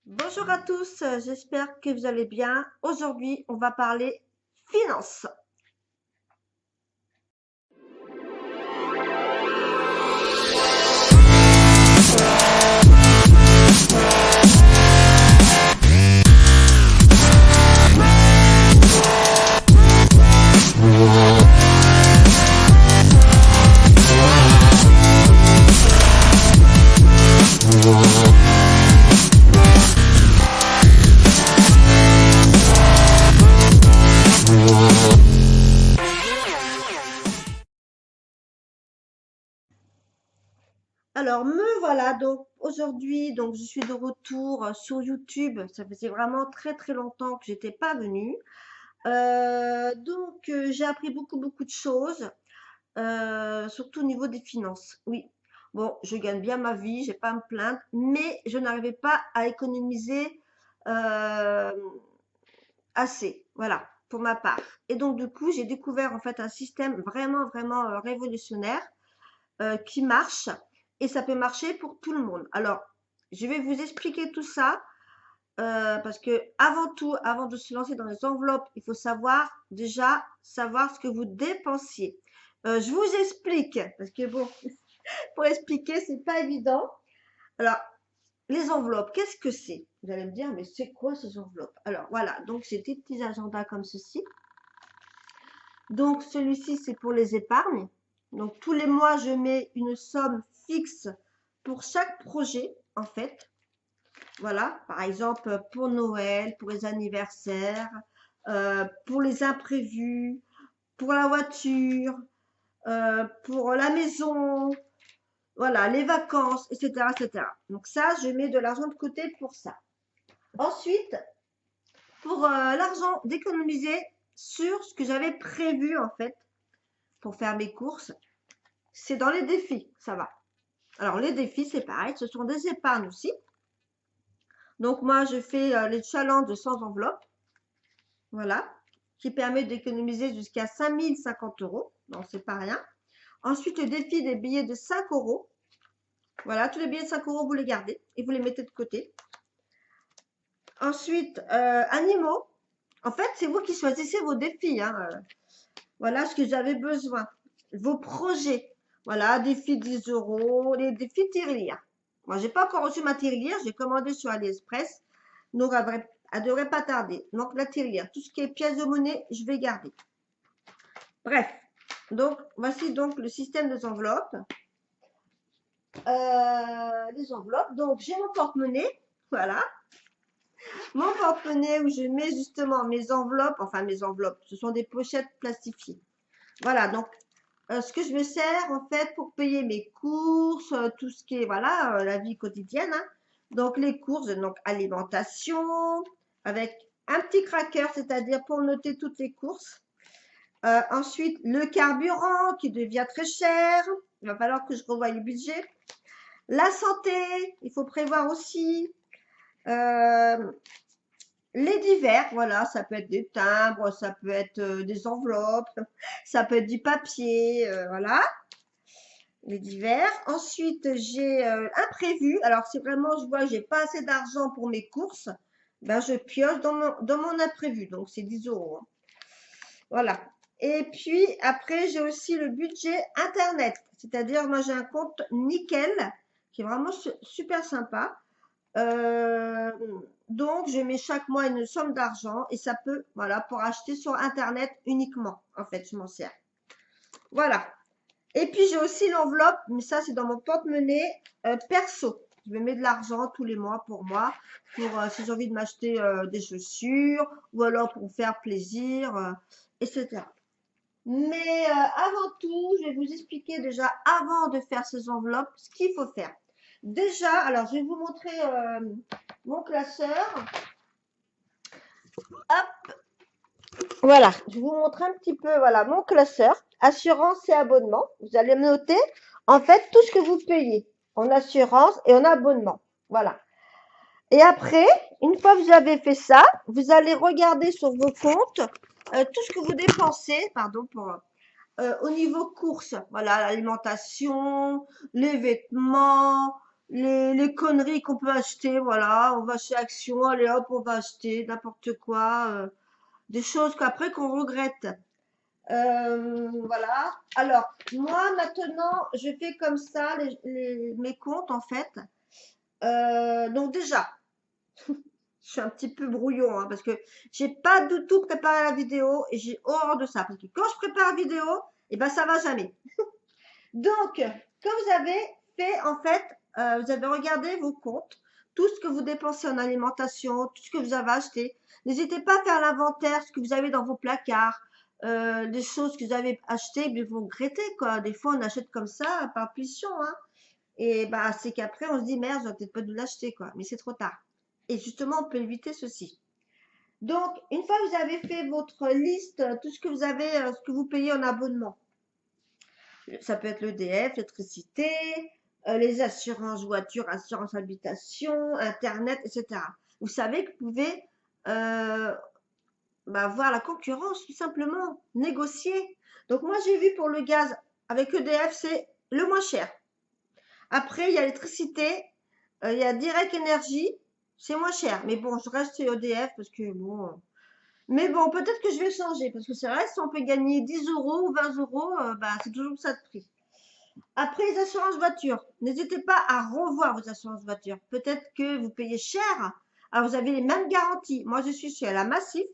Bonjour à tous, j'espère que vous allez bien. Aujourd'hui, on va parler finances. Alors, me voilà donc aujourd'hui, donc je suis de retour sur YouTube. Ça faisait vraiment très très longtemps que j'étais pas venue. J'ai appris beaucoup de choses, surtout au niveau des finances. Oui, bon, je gagne bien ma vie, j'ai pas à me plaindre, mais je n'arrivais pas à économiser euh, assez, voilà, pour ma part. Et donc, du coup, j'ai découvert en fait un système vraiment révolutionnaire qui marche et ça peut marcher pour tout le monde. Alors, je vais vous expliquer tout ça parce que avant tout, avant de se lancer dans les enveloppes, il faut savoir déjà savoir ce que vous dépensiez. Je vous explique parce que bon, pour expliquer, c'est pas évident. Alors, les enveloppes, qu'est-ce que c'est? Vous allez me dire, mais c'est quoi ces enveloppes? Alors voilà, donc j'ai des petits agendas comme ceci. Donc celui-ci, c'est pour les épargnes. Donc tous les mois, je mets une somme fixe pour chaque projet, en fait. Voilà, par exemple, pour Noël, pour les anniversaires, pour les imprévus, pour la voiture, pour la maison, voilà, les vacances, etc., etc. Donc ça, je mets de l'argent de côté pour ça. Ensuite, pour l'argent d'économiser sur ce que j'avais prévu, en fait, pour faire mes courses, c'est dans les défis, ça va. Alors les défis, c'est pareil, ce sont des épargnes aussi. Donc moi, je fais les challenges de 100 enveloppes, voilà, qui permet d'économiser jusqu'à 5050 euros. Donc c'est pas rien. Ensuite, le défi des billets de 5 euros. Voilà, tous les billets de 5 euros, vous les gardez et vous les mettez de côté. Ensuite, animaux. En fait, c'est vous qui choisissez vos défis, hein. Voilà ce que j'avais besoin. Vos projets. Voilà, défi 10 euros, les défis tirelire. Moi, j'ai pas encore reçu ma tirelire, j'ai commandé sur AliExpress. Donc, elle devrait pas tarder. Donc, la tirelire, tout ce qui est pièces de monnaie, je vais garder. Bref, donc, voici donc le système des enveloppes. Les enveloppes. Donc, j'ai mon porte-monnaie. Voilà. Mon porte-monnaie où je mets justement mes enveloppes. Enfin, mes enveloppes. Ce sont des pochettes plastifiées. Voilà. Donc, ce que je me sers en fait pour payer mes courses, tout ce qui est voilà la vie quotidienne, hein. Donc les courses, donc alimentation, avec un petit cracker, c'est-à-dire pour noter toutes les courses. Ensuite le carburant qui devient très cher, il va falloir que je revoie le budget. La santé, il faut prévoir aussi. Euh, les divers, voilà, ça peut être des timbres, ça peut être des enveloppes, ça peut être du papier, voilà. Les divers. Ensuite, j'ai imprévu. Alors, si vraiment je vois que j'ai pas assez d'argent pour mes courses, ben je pioche dans mon imprévu. Donc, c'est 10 euros, hein. Voilà. Et puis, après, j'ai aussi le budget Internet. C'est-à-dire, moi, j'ai un compte nickel qui est vraiment super sympa. Euh, donc, je mets chaque mois une somme d'argent et ça peut, voilà, pour acheter sur Internet uniquement. En fait, je m'en sers. Voilà. Et puis j'ai aussi l'enveloppe, mais ça c'est dans mon porte-monnaie perso. Je me mets de l'argent tous les mois pour moi, pour si j'ai envie de m'acheter des chaussures ou alors pour faire plaisir, etc. Mais avant tout, je vais vous expliquer déjà avant de faire ces enveloppes ce qu'il faut faire. Déjà, alors je vais vous montrer mon classeur. Hop, voilà, je vais vous montrer un petit peu voilà, mon classeur, assurance et abonnement. Vous allez me noter en fait tout ce que vous payez en assurance et en abonnement. Voilà. Et après, une fois que vous avez fait ça, vous allez regarder sur vos comptes tout ce que vous dépensez, pardon, au niveau courses. Voilà, l'alimentation, les vêtements, les conneries qu'on peut acheter, voilà, on va chez Action, allez hop, on va acheter n'importe quoi, des choses qu'après qu'on regrette. Voilà. Alors, moi maintenant, je fais comme ça mes comptes en fait. Donc déjà, je suis un petit peu brouillon hein, parce que j'ai pas du tout préparé la vidéo et j'ai horreur de ça. Parce que quand je prépare la vidéo, et ben ça va jamais. Donc, quand vous avez fait, en fait, vous avez regardé vos comptes, tout ce que vous dépensez en alimentation, tout ce que vous avez acheté. N'hésitez pas à faire l'inventaire, ce que vous avez dans vos placards, des choses que vous avez achetées, mais vous regrettez, quoi. Des fois, on achète comme ça, par pulsion, hein. Et bah, c'est qu'après, on se dit, merde, j'aurais peut-être pas dû l'acheter, quoi. Mais c'est trop tard. Et justement, on peut éviter ceci. Donc, une fois que vous avez fait votre liste, tout ce que vous avez, ce que vous payez en abonnement, ça peut être l'EDF, l'électricité, les assurances voiture, assurance habitation, Internet, etc. Vous savez que vous pouvez voir la concurrence, tout simplement, négocier. Donc moi, j'ai vu pour le gaz avec EDF, c'est le moins cher. Après, il y a l'électricité, il y a Direct Énergie, c'est moins cher. Mais bon, je reste chez EDF parce que bon. Mais bon, peut-être que je vais changer parce que c'est vrai, si on peut gagner 10 euros ou 20 euros, c'est toujours ça de prix. Après les assurances voitures, n'hésitez pas à revoir vos assurances voitures. Peut-être que vous payez cher, alors vous avez les mêmes garanties. Moi, je suis chez la Massif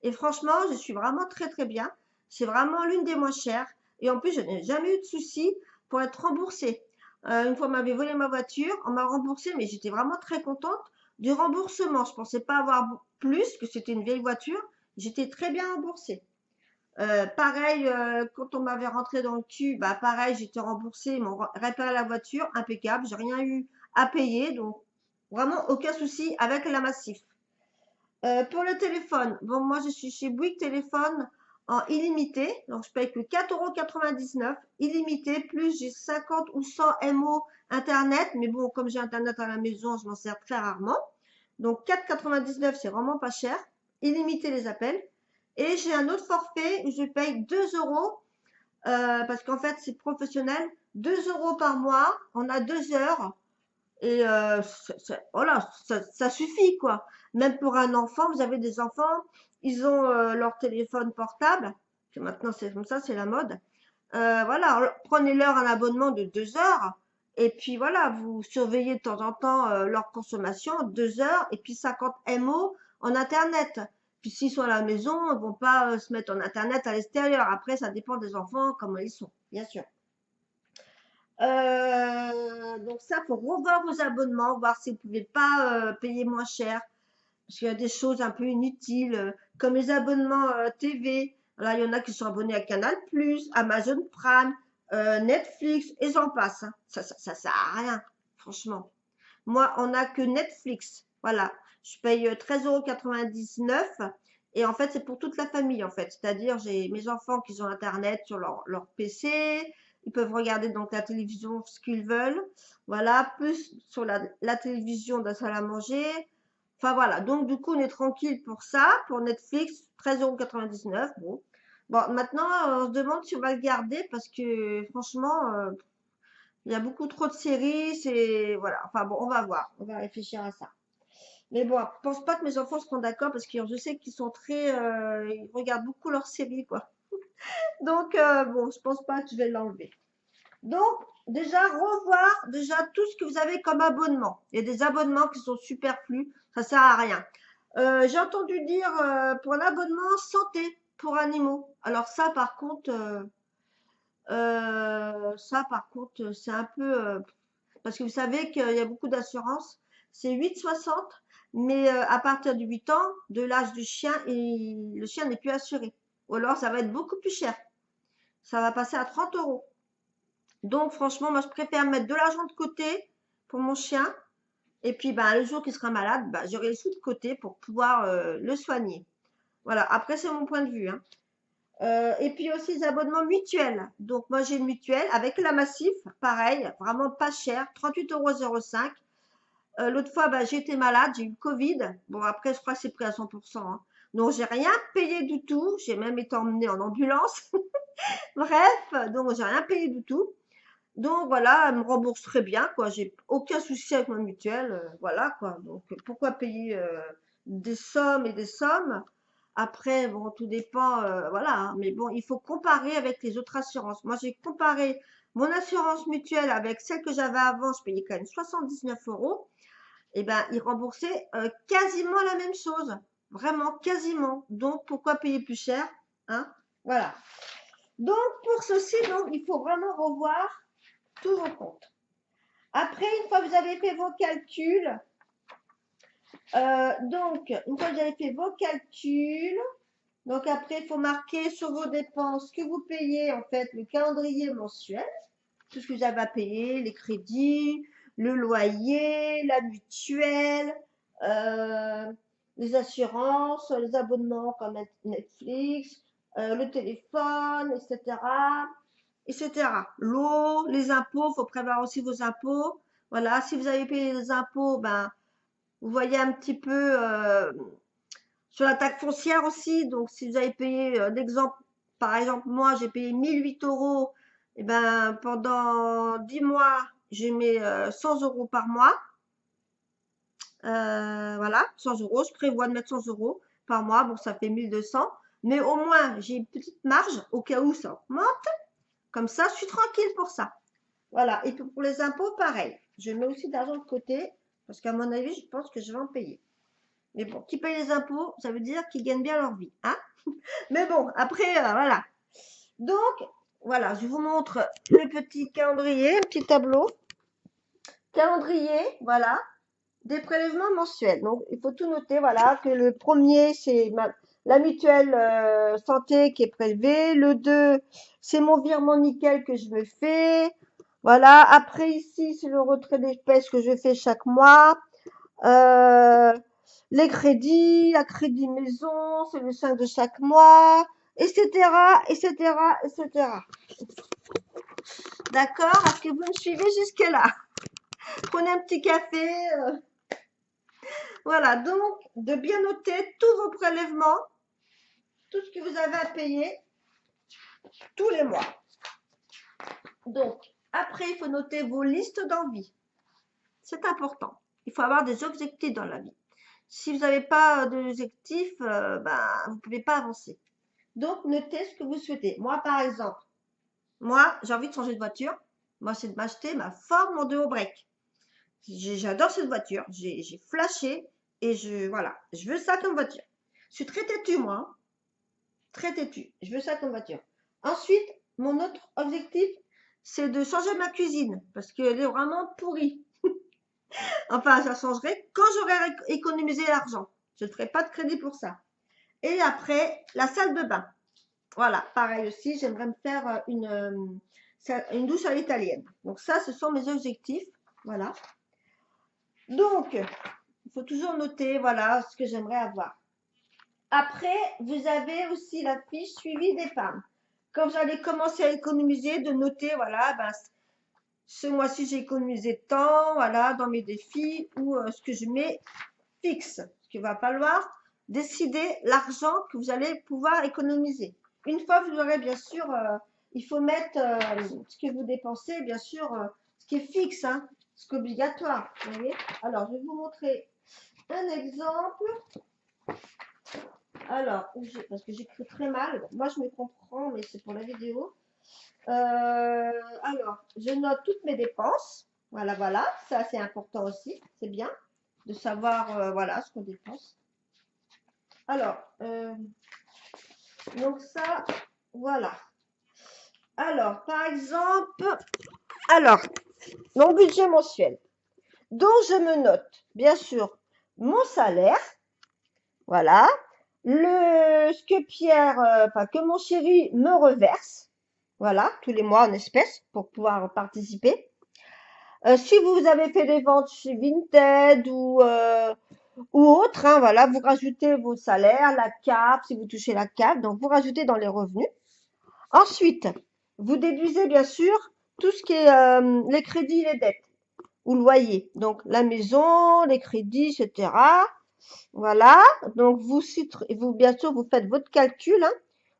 et franchement, je suis vraiment très très bien. C'est vraiment l'une des moins chères et en plus, je n'ai jamais eu de souci pour être remboursée. Une fois, on m'avait volé ma voiture, on m'a remboursée, mais j'étais vraiment très contente du remboursement. Je pensais pas avoir plus, que c'était une vieille voiture. J'étais très bien remboursée. Pareil, quand on m'avait rentré dans le cul, bah pareil, j'étais remboursée, ils m'ont réparé la voiture, impeccable, j'ai rien eu à payer, donc vraiment aucun souci avec la Massif. Pour le téléphone, bon moi je suis chez Bouygues Téléphone en illimité, donc je paye que 4,99 € illimité, plus j'ai 50 ou 100 MO Internet, mais bon comme j'ai Internet à la maison, je m'en sers très rarement. Donc 4,99 c'est vraiment pas cher, illimité les appels. Et j'ai un autre forfait où je paye 2 euros parce qu'en fait c'est professionnel, 2 euros par mois, on a 2 heures et voilà, ça suffit quoi. Même pour un enfant, vous avez des enfants, ils ont leur téléphone portable, que maintenant c'est comme ça, c'est la mode. Voilà, prenez-leur un abonnement de 2 heures et puis voilà, vous surveillez de temps en temps leur consommation, 2 heures et puis 50 MO en Internet. Puis s'ils sont à la maison, ils vont pas se mettre en Internet à l'extérieur. Après, ça dépend des enfants, comment ils sont, bien sûr. Donc ça, faut revoir vos abonnements, voir si vous pouvez pas payer moins cher. Parce qu'il y a des choses un peu inutiles, comme les abonnements TV. Là, il y en a qui sont abonnés à Canal+, Amazon Prime, Netflix, et j'en passe, hein. Ça sert à rien, franchement. Moi, on n'a que Netflix. Voilà. Je paye 13,99 € et en fait, c'est pour toute la famille, en fait. C'est-à-dire, j'ai mes enfants qui ont Internet sur leur PC. Ils peuvent regarder donc la télévision ce qu'ils veulent. Voilà. Plus sur la télévision de la salle à manger. Enfin, voilà. Donc, du coup, on est tranquille pour ça. Pour Netflix, 13,99 €. Bon. Bon, maintenant, on se demande si on va le garder parce que, franchement, il y a beaucoup trop de séries, c'est voilà. Enfin bon, on va voir, on va réfléchir à ça. Mais bon, je pense pas que mes enfants seront d'accord parce que je sais qu'ils sont très, ils regardent beaucoup leurs séries quoi. Donc bon, je pense pas que je vais l'enlever. Donc déjà revoir déjà tout ce que vous avez comme abonnement. Il y a des abonnements qui sont superflus, ça sert à rien. J'ai entendu dire pour un abonnement santé pour animaux. Alors ça par contre, c'est un peu parce que vous savez qu'il y a beaucoup d'assurances, c'est 8,60, mais à partir de 8 ans, de l'âge du chien, le chien n'est plus assuré. Ou alors ça va être beaucoup plus cher. Ça va passer à 30 euros. Donc franchement, moi je préfère mettre de l'argent de côté pour mon chien. Et puis le jour qu'il sera malade, j'aurai les sous de côté pour pouvoir le soigner. Voilà, après c'est mon point de vue, hein. Et puis aussi les abonnements mutuels. Donc moi j'ai une mutuelle avec la Massif, pareil, vraiment pas cher, 38,05 €. L'autre fois, j'ai été malade, j'ai eu le Covid. Bon, après, je crois que c'est pris à 100%, hein. Donc, j'ai rien payé du tout. J'ai même été emmenée en ambulance. Bref, donc j'ai rien payé du tout. Donc voilà, elle me rembourse très bien, quoi. J'ai aucun souci avec ma mutuelle, voilà, quoi. Donc pourquoi payer des sommes et des sommes? Après, bon, tout dépend, voilà, hein. Mais bon, il faut comparer avec les autres assurances. Moi, j'ai comparé mon assurance mutuelle avec celle que j'avais avant. Je payais quand même 79 €. Et ben, ils remboursaient quasiment la même chose. Vraiment, quasiment. Donc, pourquoi payer plus cher? Hein? Voilà. Donc, pour ceci, donc, il faut vraiment revoir tous vos comptes. Après, une fois que vous avez fait vos calculs, une fois que vous avez fait vos calculs, donc après, il faut marquer sur vos dépenses que vous payez, en fait, le calendrier mensuel, tout ce que vous avez à payer, les crédits, le loyer, la mutuelle, euh, les assurances, les abonnements comme Netflix, le téléphone, etc. etc. L'eau, les impôts, il faut prévoir aussi vos impôts. Voilà, si vous avez payé les impôts, ben, vous voyez un petit peu sur la taxe foncière aussi. Donc, si vous avez payé, par exemple, moi, j'ai payé 1008 €, et ben, pendant 10 mois, j'ai mis 100 € par mois. Voilà, 100 €. Je prévois de mettre 100 € par mois. Bon, ça fait 1200. Mais au moins, j'ai une petite marge au cas où ça augmente. Comme ça, je suis tranquille pour ça. Voilà. Et pour les impôts, pareil. Je mets aussi de l'argent de côté parce qu'à mon avis, je pense que je vais en payer. Mais bon, qui paye les impôts, ça veut dire qu'ils gagnent bien leur vie, hein. Mais bon, après, voilà. Donc, voilà, je vous montre le petit calendrier, un petit tableau. Calendrier, voilà, des prélèvements mensuels. Donc, il faut tout noter, voilà, que le premier, c'est la mutuelle santé qui est prélevée. Le 2, c'est mon virement nickel que je me fais. Voilà, après ici, c'est le retrait d'espèces que je fais chaque mois. Les crédits, la crédit maison, c'est le 5 de chaque mois, etc., etc., etc. D'accord? Est-ce que vous me suivez jusque-là? Prenez un petit café. Voilà, donc de bien noter tous vos prélèvements, tout ce que vous avez à payer tous les mois. Donc, après, il faut noter vos listes d'envie. C'est important. Il faut avoir des objectifs dans la vie. Si vous n'avez pas d'objectifs, ben, vous ne pouvez pas avancer. Donc, notez ce que vous souhaitez. Moi, par exemple, j'ai envie de changer de voiture. Moi, c'est de m'acheter ma Ford Mondeo break. J'adore cette voiture. J'ai flashé et voilà, je veux ça comme voiture. Je suis très têtue, moi, hein. Très têtue. Je veux ça comme voiture. Ensuite, mon autre objectif, c'est de changer ma cuisine parce qu'elle est vraiment pourrie. Enfin, ça changerait quand j'aurai économisé l'argent. Je ne ferai pas de crédit pour ça. Et après, la salle de bain. Voilà, pareil aussi, j'aimerais me faire une douche à l'italienne. Donc ça, ce sont mes objectifs. Voilà. Donc, il faut toujours noter, voilà, ce que j'aimerais avoir. Après, vous avez aussi la fiche suivi d'épargne. Quand vous allez commencer à économiser, de noter, voilà, ben, ce mois-ci, j'ai économisé tant, voilà, dans mes défis, ou ce que je mets fixe. Ce qu'il va falloir décider l'argent que vous allez pouvoir économiser. Une fois vous aurez, bien sûr, il faut mettre ce que vous dépensez, bien sûr, ce qui est fixe, hein, ce qui est obligatoire. Vous voyez. Alors, je vais vous montrer un exemple. Alors, parce que j'écris très mal. Moi, je me comprends, mais c'est pour la vidéo. Alors, je note toutes mes dépenses. Voilà, voilà. Ça, c'est important aussi. C'est bien de savoir, voilà, ce qu'on dépense. Alors, donc ça, voilà. Alors, par exemple, mon budget mensuel, dont je me note, bien sûr, mon salaire, voilà, ce que que mon chéri me reverse, voilà, tous les mois en espèces pour pouvoir participer. Si vous avez fait des ventes chez Vinted ou autre, hein, voilà, vous rajoutez vos salaires, la CAF, si vous touchez la CAF, donc vous rajoutez dans les revenus. Ensuite, vous déduisez bien sûr tout ce qui est les crédits et les dettes ou loyer. Donc la maison, les crédits, etc. Voilà. Donc bien sûr, vous faites votre calcul, hein,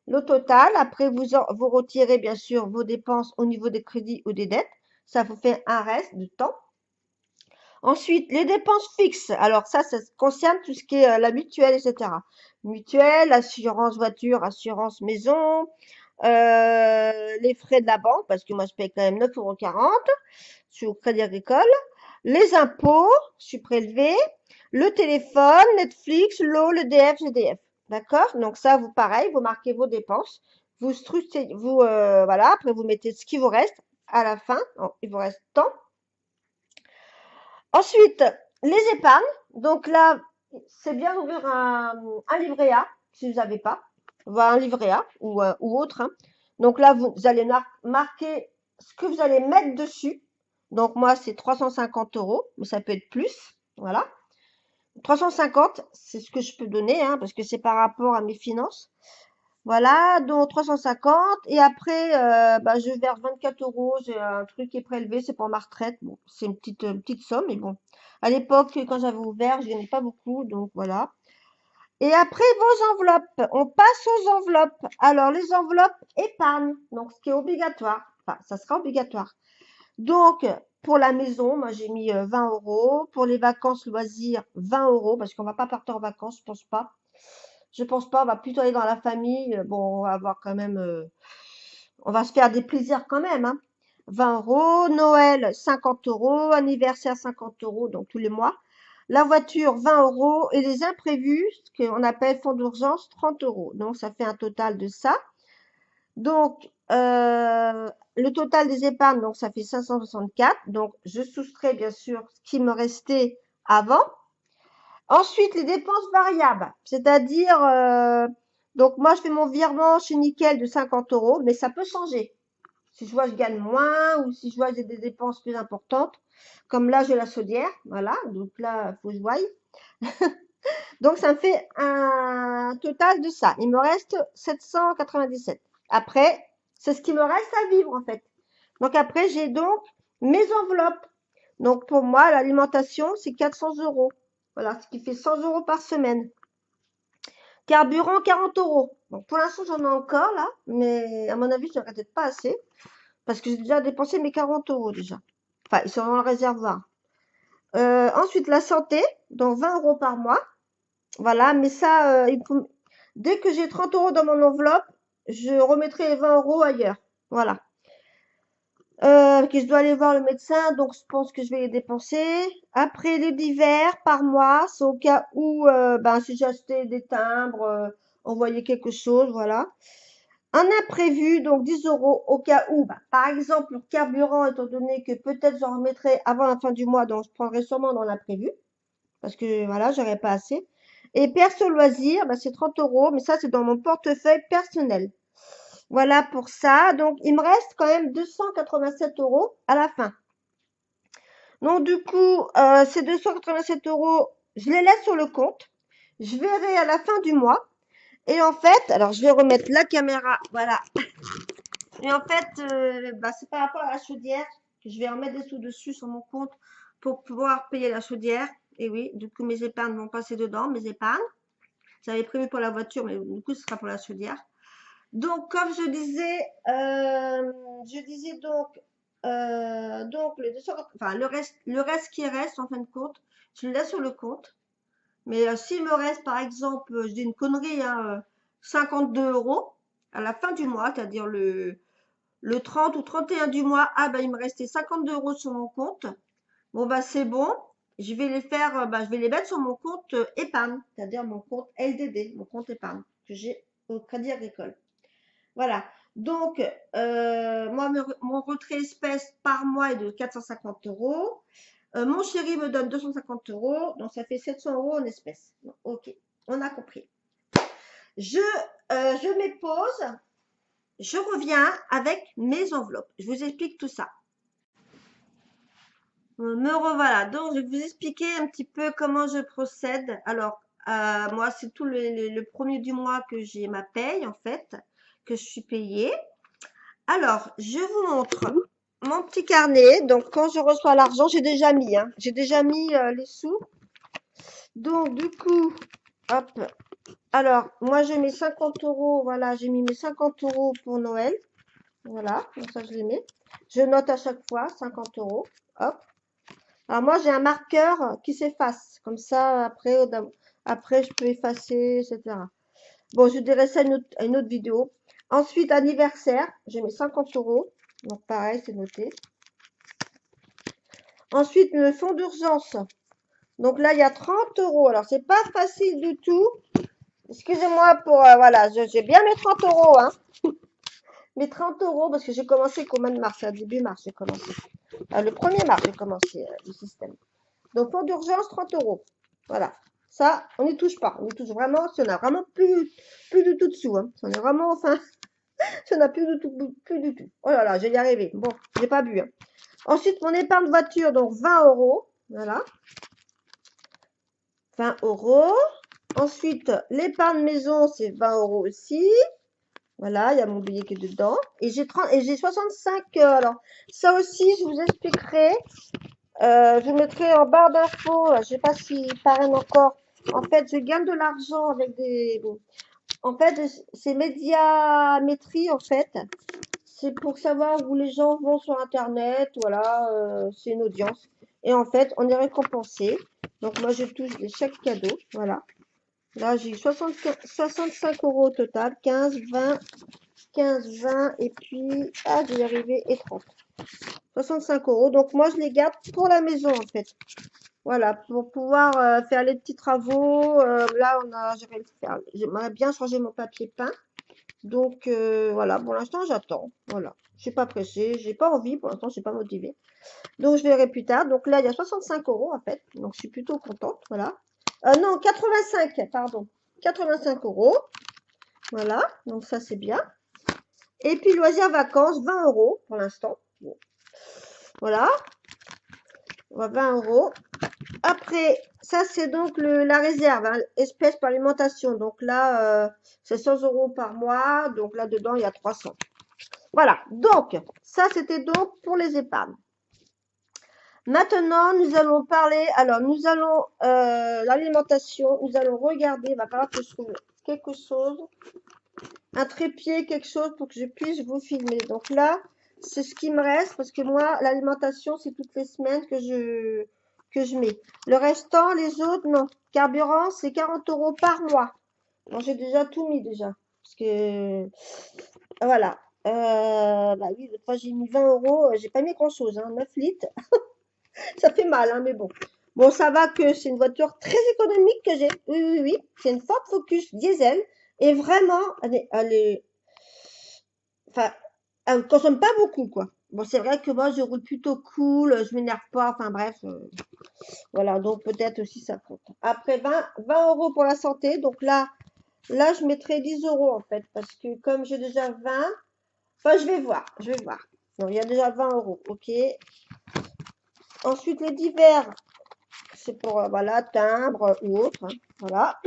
le total. Après, vous retirez bien sûr vos dépenses au niveau des crédits ou des dettes. Ça vous fait un reste de temps. Ensuite, les dépenses fixes. Alors ça concerne tout ce qui est la mutuelle, etc. Mutuelle, assurance voiture, assurance maison, les frais de la banque, parce que moi je paye quand même 9,40 € sur Crédit Agricole, les impôts, je suis prélevé, le téléphone, Netflix, l'eau, le DF, GDF. D'accord? Donc ça, vous pareil, vous marquez vos dépenses, vous structurez, voilà, après vous mettez ce qui vous reste à la fin, il vous reste tant. Ensuite, les épargnes. Donc là, c'est bien d'ouvrir un livret A, si vous n'avez pas. Voilà, un livret A ou autre, hein. Donc là, vous allez marquer ce que vous allez mettre dessus. Donc moi, c'est 350 €, mais ça peut être plus. Voilà. 350, c'est ce que je peux donner, hein, parce que c'est par rapport à mes finances. Voilà, donc 350. Et après, je verse 24 €. J'ai un truc qui est prélevé, c'est pour ma retraite. Bon, c'est une petite somme, mais bon. À l'époque, quand j'avais ouvert, je gagnais pas beaucoup, donc voilà. Et après, vos enveloppes. On passe aux enveloppes. Alors, les enveloppes épargne, donc ce qui est obligatoire. Enfin, ça sera obligatoire. Donc, pour la maison, moi j'ai mis 20 €. Pour les vacances loisirs, 20 €, parce qu'on va pas partir en vacances, je pense pas. Je pense pas, on va plutôt aller dans la famille. Bon, on va avoir quand même, on va se faire des plaisirs quand même, hein. 20 €, Noël 50 €, anniversaire 50 € donc tous les mois. La voiture 20 € et les imprévus, ce qu'on appelle fonds d'urgence 30 €. Donc ça fait un total de ça. Donc le total des épargnes, donc ça fait 564. Donc je soustrais bien sûr ce qui me restait avant. Ensuite, les dépenses variables, c'est-à-dire, donc moi je fais mon virement chez Nickel de 50 €, mais ça peut changer. Si je vois que je gagne moins ou si je vois que j'ai des dépenses plus importantes, comme là j'ai la chaudière, voilà, donc là il faut que je voie. Donc ça me fait un total de ça. Il me reste 797. Après, c'est ce qui me reste à vivre en fait. Donc après, j'ai donc mes enveloppes. Donc pour moi, l'alimentation, c'est 400 €. Voilà, ce qui fait 100 € par semaine. Carburant, 40 €. Donc pour l'instant, j'en ai encore là, mais à mon avis, je n'aurai peut-être pas assez. Parce que j'ai déjà dépensé mes 40 € déjà. Enfin, ils sont dans le réservoir. Ensuite, la santé, donc 20 € par mois. Voilà, mais ça, dès que j'ai 30 € dans mon enveloppe, je remettrai les 20 € ailleurs. Voilà. Que je dois aller voir le médecin, donc je pense que je vais les dépenser. Après, les divers par mois, c'est au cas où, si j'ai acheté des timbres, envoyer quelque chose, voilà. Un imprévu, donc 10 € au cas où, par exemple, le carburant, étant donné que peut-être j'en remettrai avant la fin du mois, donc je prendrai sûrement dans l'imprévu, parce que voilà, j'aurais pas assez. Et perso loisir, c'est 30 €, mais ça, c'est dans mon portefeuille personnel. Voilà pour ça. Donc, il me reste quand même 287 € à la fin. Donc, du coup, ces 287 €, je les laisse sur le compte. Je verrai à la fin du mois. Et en fait, alors je vais remettre la caméra, voilà. Et en fait, c'est par rapport à la chaudière que je vais remettre des sous dessus sur mon compte pour pouvoir payer la chaudière. Et oui, du coup, mes épargnes vont passer dedans, mes épargnes. J'avais prévu pour la voiture, mais du coup, ce sera pour la chaudière. Donc, comme je disais donc le le reste qui reste en fin de compte, je le laisse sur le compte. Mais s'il me reste, par exemple, je dis une connerie, hein, 52 € à la fin du mois, c'est-à-dire le 30 ou 31 du mois, il me restait 52 € sur mon compte. Bon, c'est bon. Je vais les faire, je vais les mettre sur mon compte épargne, c'est-à-dire mon compte LDD, mon compte épargne que j'ai au Crédit Agricole. Voilà. Donc, moi, mon retrait espèce par mois est de 450 €. Mon chéri me donne 250 €, donc ça fait 700 € en espèces. Donc, ok, on a compris. Je mets pause. Je reviens avec mes enveloppes. Je vous explique tout ça. Me revoilà. Donc, je vais vous expliquer un petit peu comment je procède. Alors, moi, c'est tout le premier du mois que j'ai ma paye, en fait, que je suis payée. Alors, je vous montre mon petit carnet. Donc, quand je reçois l'argent, j'ai déjà mis, hein. J'ai déjà mis les sous. Donc, du coup, hop. Alors, moi, je mets 50 €. Voilà, j'ai mis mes 50 € pour Noël. Voilà, donc ça, je les mets. Je note à chaque fois 50 €. Hop. Alors moi, j'ai un marqueur qui s'efface. Comme ça, après, je peux effacer, etc. Bon, je dirai ça à une autre vidéo. Ensuite, anniversaire, j'ai mis 50 €. Donc pareil, c'est noté. Ensuite, le fonds d'urgence. Donc là, il y a 30 €. Alors, c'est pas facile du tout. Excusez-moi pour... voilà, j'ai bien mes 30 €, hein. Mes 30 € parce que j'ai commencé qu'au mois de mars. À début mars, j'ai commencé. Le 1er mars, j'ai commencé le système. Donc, fonds d'urgence, 30 €. Voilà. Ça, on n'y touche pas. On n'y touche vraiment. Si on a vraiment plus du tout dessous. Hein. Si on est vraiment, enfin, si on n'a plus du tout, plus du tout. Oh là là, je vais y arriver. Bon, j'ai pas bu. Hein. Ensuite, mon épargne voiture, donc 20 €. Voilà. 20 €. Ensuite, l'épargne maison, c'est 20 € aussi. Voilà, il y a mon billet qui est dedans. Et j'ai 65. Alors, ça aussi, je vous expliquerai. Je vous mettrai en barre d'infos. Je sais pas s'ils parrainent encore. En fait, je gagne de l'argent avec des. En fait, c'est médiamétrie, en fait. C'est pour savoir où les gens vont sur Internet. Voilà, c'est une audience. Et en fait, on est récompensé. Donc, moi, je touche des chèques cadeaux. Voilà. Là, j'ai 65 € au total. 15, 20, 15, 20 et puis, ah, je vais y arriver, et 30. 65 €. Donc, moi, je les garde pour la maison, en fait. Voilà, pour pouvoir faire les petits travaux. Là, j'aimerais bien changer mon papier peint. Donc, voilà, pour l'instant, j'attends. Voilà, je suis pas pressée, j'ai pas envie, pour l'instant, je suis pas motivée. Donc, je verrai plus tard. Donc, là, il y a 65 €, en fait. Donc, je suis plutôt contente, voilà. Non, 85, pardon. 85 €. Voilà, donc ça, c'est bien. Et puis, loisirs vacances, 20 € pour l'instant. Bon. Voilà, 20 €. Après, ça, c'est donc la réserve, hein, espèces par alimentation. Donc là, c'est 100 € par mois. Donc là-dedans, il y a 300. Voilà, donc, ça, c'était donc pour les épargnes. Maintenant, nous allons parler, alors, nous allons, l'alimentation, nous allons regarder, il va falloir que je trouve quelque chose, un trépied, quelque chose pour que je puisse vous filmer. Donc là, c'est ce qui me reste parce que moi, l'alimentation, c'est toutes les semaines que je mets. Le restant, les autres, non. Carburant, c'est 40 € par mois. Bon, j'ai déjà tout mis déjà. Parce que, voilà. Bah oui, l'autre fois, j'ai mis 20 €. J'ai pas mis grand-chose, hein, 9 litres. Ça fait mal, hein, mais bon. Bon, ça va que c'est une voiture très économique que j'ai. Oui, oui, oui. C'est une Ford Focus diesel. Et vraiment, enfin, elle ne consomme pas beaucoup, quoi. Bon, c'est vrai que moi, je roule plutôt cool, je m'énerve pas, enfin bref, voilà, donc peut-être aussi ça compte. Après, 20 € pour la santé, donc là, je mettrai 10 € en fait, parce que comme j'ai déjà 20, enfin, je vais voir. Donc, il y a déjà 20 €, ok. Ensuite, les divers, c'est pour, voilà, timbre ou autre, hein, voilà.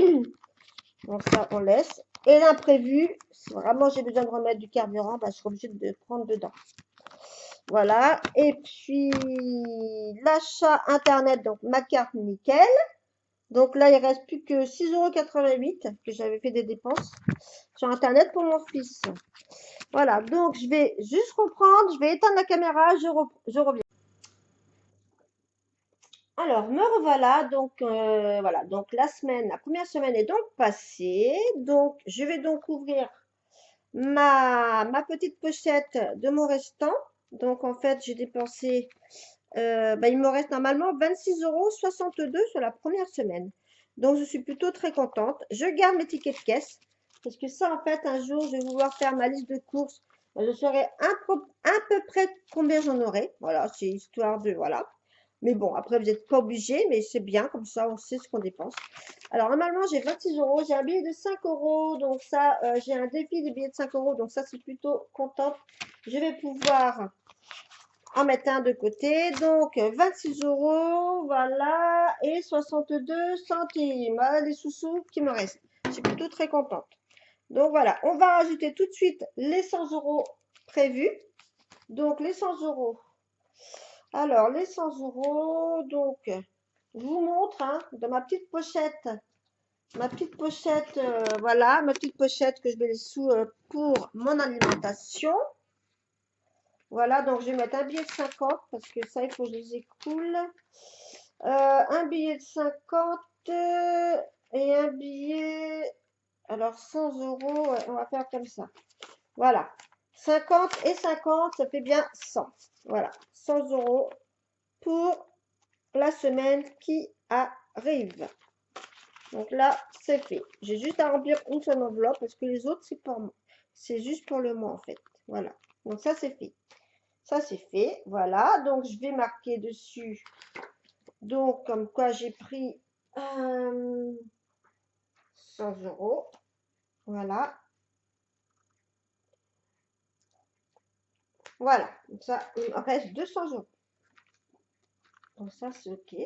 Donc ça, on laisse. Et l'imprévu, si vraiment j'ai besoin de remettre du carburant, bah, je suis obligée de prendre dedans. Voilà. Et puis, l'achat Internet, donc ma carte nickel. Donc là, il reste plus que 6,88 € que j'avais fait des dépenses sur Internet pour mon fils. Voilà. Donc, je vais juste reprendre. Je vais éteindre la caméra. Je reviens. Alors, me revoilà. Donc, voilà. Donc, la première semaine est donc passée. Donc, je vais donc ouvrir ma petite pochette de mon restant. Donc, en fait, j'ai dépensé, bah, il me reste normalement 26,62 € sur la première semaine. Donc, je suis plutôt très contente. Je garde mes tickets de caisse parce que ça, en fait, un jour, je vais vouloir faire ma liste de courses. Je saurai à peu près combien j'en aurai. Voilà, c'est histoire de, voilà. Mais bon, après, vous n'êtes pas obligé, mais c'est bien, comme ça, on sait ce qu'on dépense. Alors, normalement, j'ai 26 €. J'ai un billet de 5 €. Donc, ça, j'ai un défi des billets de 5 €. Donc, ça, c'est plutôt contente. Je vais pouvoir en mettre un de côté. Donc, 26 €. Voilà. Et 62 centimes. Voilà les sous-sous qui me restent. Je suis plutôt très contente. Donc, voilà. On va rajouter tout de suite les 100 € prévus. Donc, les 100 €. Alors, les 100 €, donc, je vous montre hein, dans ma petite pochette, voilà, ma petite pochette que je mets les sous pour mon alimentation. Voilà, donc je vais mettre un billet de 50 parce que ça, il faut que je les écoule. Un billet de 50 et un billet. Alors 100 euros, ouais, on va faire comme ça. Voilà. 50 et 50, ça fait bien 100. Voilà. 100 euros pour la semaine qui arrive. Donc là, c'est fait. J'ai juste à remplir une seule enveloppe parce que les autres, c'est pour moi. C'est juste pour le mois en fait. Voilà. Donc ça, c'est fait. Ça, c'est fait. Voilà. Donc je vais marquer dessus. Donc, comme quoi j'ai pris 100 euros. Voilà. Voilà. Donc ça, il me reste 200 euros. Donc ça, c'est OK.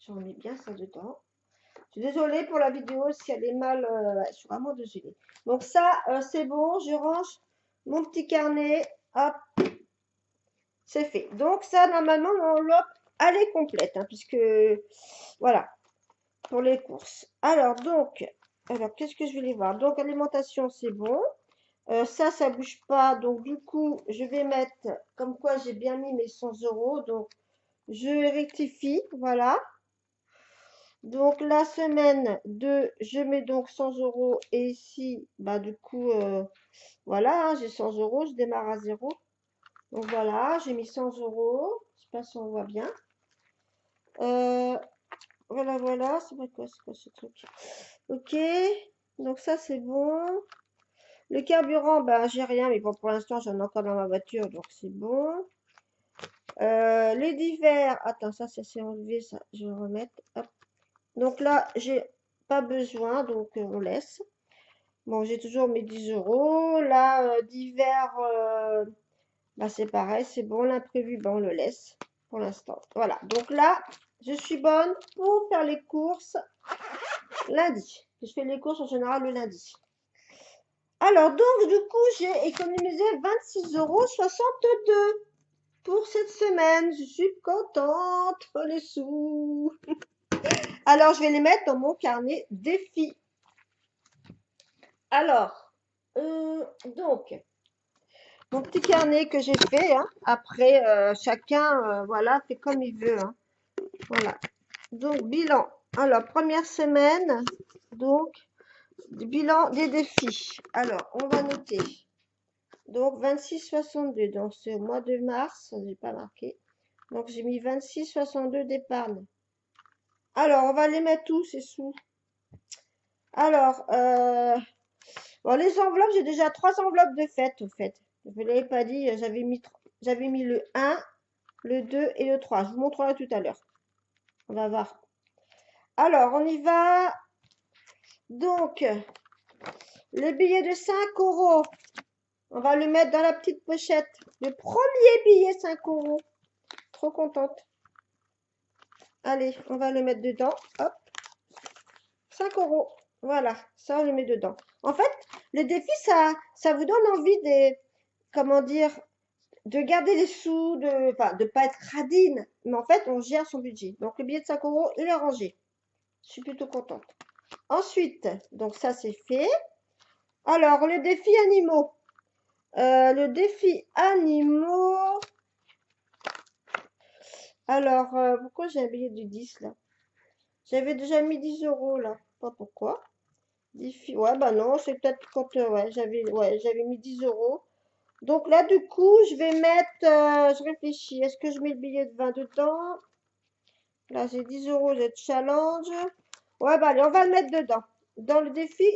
J'en mets bien ça dedans. Je suis désolée pour la vidéo si elle est mal. Je suis vraiment désolée. Donc ça, c'est bon. Je range mon petit carnet. Hop, c'est fait. Donc ça, normalement, l'enveloppe, elle est complète. Hein, puisque, voilà, pour les courses. Alors, donc, qu'est-ce que je vais les voir? Donc, alimentation, c'est bon. Ça bouge pas. Donc, du coup, je vais mettre, comme quoi j'ai bien mis mes 100 euros. Donc, je rectifie. Voilà. Donc, la semaine 2, je mets donc 100 euros. Et ici, bah, du coup, voilà, hein, j'ai 100 euros. Je démarre à zéro. Donc, voilà, j'ai mis 100 euros. Je sais pas si on voit bien. Voilà, voilà. C'est quoi ce truc? Ok. Donc, ça, c'est bon. Le carburant, ben, j'ai rien, mais bon, pour l'instant, j'en ai encore dans ma voiture, donc c'est bon. Les divers, attends, ça, c'est enlevé, ça, je vais le remettre. Hop. Donc là, j'ai pas besoin, donc on laisse. Bon, j'ai toujours mes 10 euros. Là, divers, bah, c'est pareil, c'est bon. L'imprévu, ben, on le laisse pour l'instant. Voilà, donc là, je suis bonne pour faire les courses lundi. Je fais les courses en général le lundi. Alors, donc, du coup, j'ai économisé 26,62 € pour cette semaine. Je suis contente pour les sous. Alors, je vais les mettre dans mon carnet défi. Alors, donc, mon petit carnet que j'ai fait. Hein. Après, chacun, voilà, fait comme il veut. Hein. Voilà. Donc, bilan. Alors, première semaine. Donc, bilan des défis. Alors, on va noter. Donc 26,62. Donc c'est au mois de mars, je n'ai pas marqué. Donc j'ai mis 26,62 d'épargne. Alors on va les mettre où ces sous? Alors, bon, les enveloppes, j'ai déjà 3 enveloppes de fête au fait. Je ne l'avais pas dit, j'avais mis le 1, le 2 et le 3. Je vous montrerai tout à l'heure. On va voir. Alors on y va. Donc, le billet de 5 euros. On va le mettre dans la petite pochette. Le premier billet 5 euros. Trop contente. Allez, on va le mettre dedans. Hop. 5 euros. Voilà, ça on le met dedans. En fait, le défi, ça vous donne envie de, comment dire, de garder les sous, enfin, de pas être radine. Mais en fait, on gère son budget. Donc le billet de 5 euros, il est rangé. Je suis plutôt contente. Ensuite, donc ça c'est fait. Alors, le défi animaux. Le défi animaux. Alors, pourquoi j'ai un billet de 10 là? J'avais déjà mis 10 euros là. Pas pourquoi. Ouais, bah non, c'est peut-être quand ouais, j'avais mis 10 euros. Donc là, du coup, je vais mettre, je réfléchis, est-ce que je mets le billet de 20 dedans? Là, j'ai 10 euros, j'ai challenge. Ouais, bah allez, on va le mettre dedans. Dans le défi,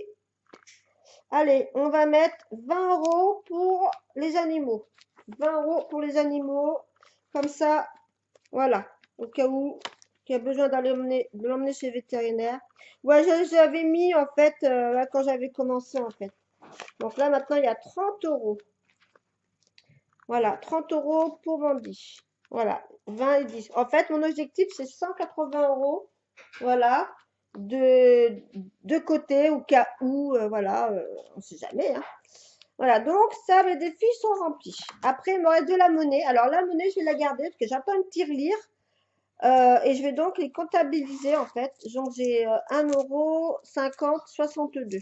allez, on va mettre 20 euros pour les animaux. 20 euros pour les animaux. Comme ça, voilà, au cas où il y a besoin de l'emmener chez le vétérinaire. Ouais, j'avais mis en fait, là, quand j'avais commencé en fait. Donc là, maintenant, il y a 30 euros. Voilà, 30 euros pour Mandy. Voilà, 20 et 10. En fait, mon objectif, c'est 180 euros. Voilà, de côté, au cas où, voilà, on ne sait jamais. Hein. Voilà, donc ça, mes défis sont remplis. Après, il me reste de la monnaie. Alors, la monnaie, je vais la garder parce que j'attends une tirelire. Et je vais donc les comptabiliser, en fait. Donc, j'ai 1,50 €, 62.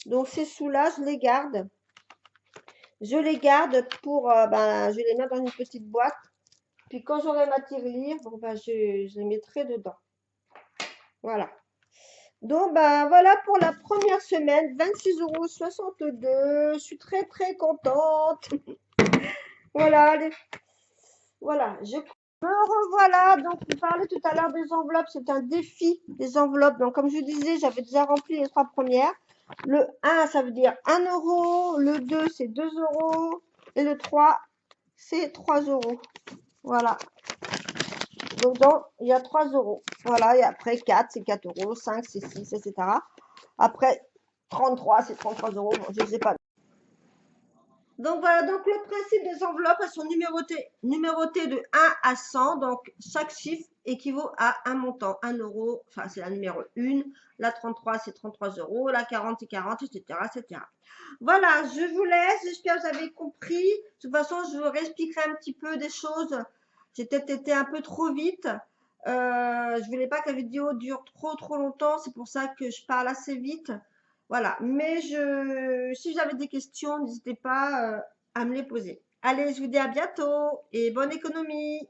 Donc, ces sous-là, je les garde. Je les garde pour, je les mets dans une petite boîte. Puis quand j'aurai ma tirelire, bon, je les mettrai dedans. Voilà. Donc, voilà pour la première semaine, 26,62 €. Je suis très, très contente. Voilà, voilà, je me revoilà. Donc, on parlait tout à l'heure des enveloppes. C'est un défi des enveloppes. Donc, comme je disais, j'avais déjà rempli les 3 premières. Le 1, ça veut dire 1 euro. Le 2, c'est 2 euros. Et le 3, c'est 3 euros. Voilà. Donc, il y a 3 euros. Voilà. Et après, 4, c'est 4 euros. 5, c'est 6, etc. Après, 33, c'est 33 euros. Bon, je ne sais pas. Donc voilà, donc le principe des enveloppes, elles sont numérotées de 1 à 100. Donc chaque chiffre équivaut à un montant, 1 euro, enfin c'est la numéro 1, la 33 c'est 33 euros, la 40 c'est 40, etc., etc. Voilà, je vous laisse, j'espère que vous avez compris. De toute façon, je vous réexpliquerai un petit peu des choses. J'ai peut-être été un peu trop vite. Je voulais pas que la vidéo dure trop longtemps, c'est pour ça que je parle assez vite. Voilà, mais si vous avez des questions, n'hésitez pas à me les poser. Allez, je vous dis à bientôt et bonne économie.